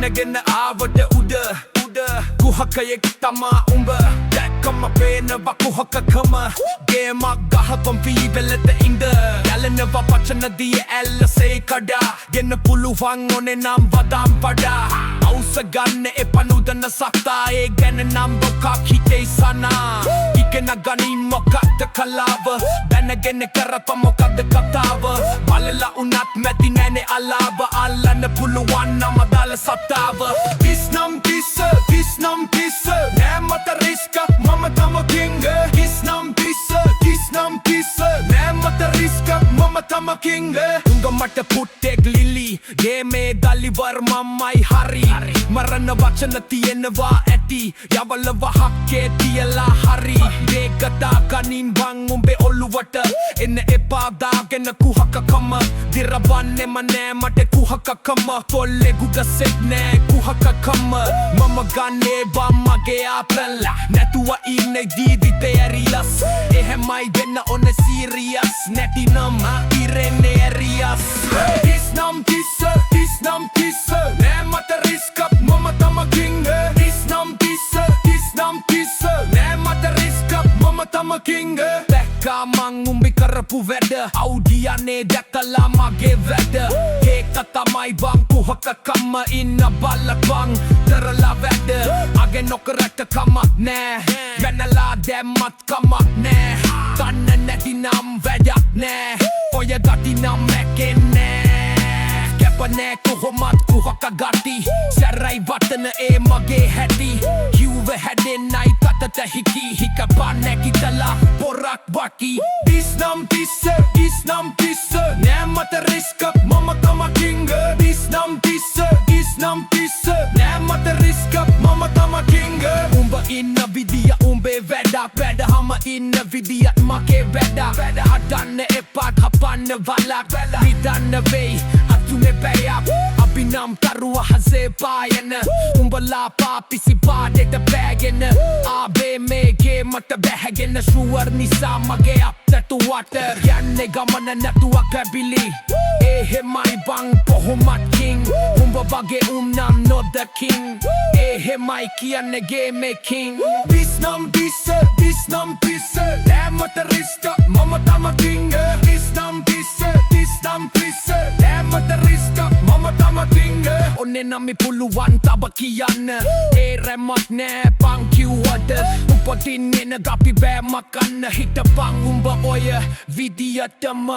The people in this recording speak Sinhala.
පැනගෙන ආවට උඩ කුහකයෙක් තමා උඹ දැක්කම පේනවා කුහකකම ගේමක් ගහපම් පීබෙලට ඉඳ ගැලෙනවා පචන දිය ඇල්ලසේ කඩා ගෙන්න පුළුවන් ඕනේ නම් වදාම් පඩා අවුස ගන්න එපා නුදන සත්තා ඒ ගැන නම් බොකක් හිතේ සනා ඉගෙන ගනින් මොකක්ද කලාව දැනගෙන කරප මොකක්ද කතාව බලලා උනත් මැති නැනේ අලාව අල්ලන්න පුළුවන් නම් අදාළ සත්තාව කිස්නම් කිස්ස නෑ මට රිස්ක මම තම කිංග කිස්නම් කිස්ස නෑ මට රිස්ක මම තම කිංග උංග මට පුට්ටෙක් ලිලි ගේමේ දලිවර් මමයි හරි මරණ වචන තියෙනවා ඇති යවලව හක්කේ තියලා හරි දේකතා කනින් බං උඹේ ඔළුවට එන්න එපා දාගෙන කුහකකම දිරබන්නෙම නෑ මට කුහකකම තොල්ලේ ගුගසෙත් නෑ කුහකකම මම ගන්නේ බම්මගේ ආපල්ලා නැතුව ඉන්නේ දීදිතේ ඇරිලස් එහෙමයි වෙන්න ඕන සීරියස් නැතිනම් ඉරෙන්නේ ඇරියස් කිස්නම් කිස්ස නෑ මට රිස්ක මම තම කිංග කිස්නම් කිස්ස නෑ මට රිස්ක මම තම කිංග දැක්කා මං උඹි කරපු වැඩ අවුඩියනේ දැකලා මගේ වැඩ ඒක තමයි බං කුහකකම ඉන්න බල්ලක් බං තරලා වැඩ අගේ නොකරට කමක් නෑ වෙනලා දැම්මත් කමක් නෑ කන්න නැති නම් වැඩක් නෑ ඔය ගති නම් මැකෙන්නේ කැපනෑ කොහොමත් කුහක ගති සැරයි වටන ඒ මගේ හැටි කිව්ව හැදෙන්නයි කතට හිකි හික පානැකිතලා පොරක් බකි කිස්නම් කිස්ස නෑ මට රිස්ක මම තම කිංග කිස්නම් කිස්ස නෑ මට රිස්ක මම තම කිංග උඹ ඉන්න විදිය උඹේ වැඩ හම ඉන්න විදියත් මගේ වැඩ හදන්න එපා කපන්න වලක් නිදන්න වෙයි අතුනේ බැයක් අපි නම් තරුව හසේ පායන උඹලා පාපිසි පාඩෙට බෑගෙන ආබේ මේගේ මට බැහැගෙන ශුවර් නිසා මගේ අප්තටුවට යන්නේ ගමන නැතුව කැබිලි එහෙමයි බං කොහොමත් කිං උඹ වගේ නම් නොදකින් එහෙමයි කියන්නේ ගේමේ කිං කිස්නම් කිස්ස නෑ මට රිස්ක මම තම කිංග කිස්නම් කිස්ස නෑ මට රිස්ක මම තම කිංග ඔන්නේ නම්මි පුළුවන් තබ කියන්න ඒ රැමක් නෑ පං කිව්වට උපතින් එන ගපි බෑ මකන්න හිටපං උඹ ඔය විදියටම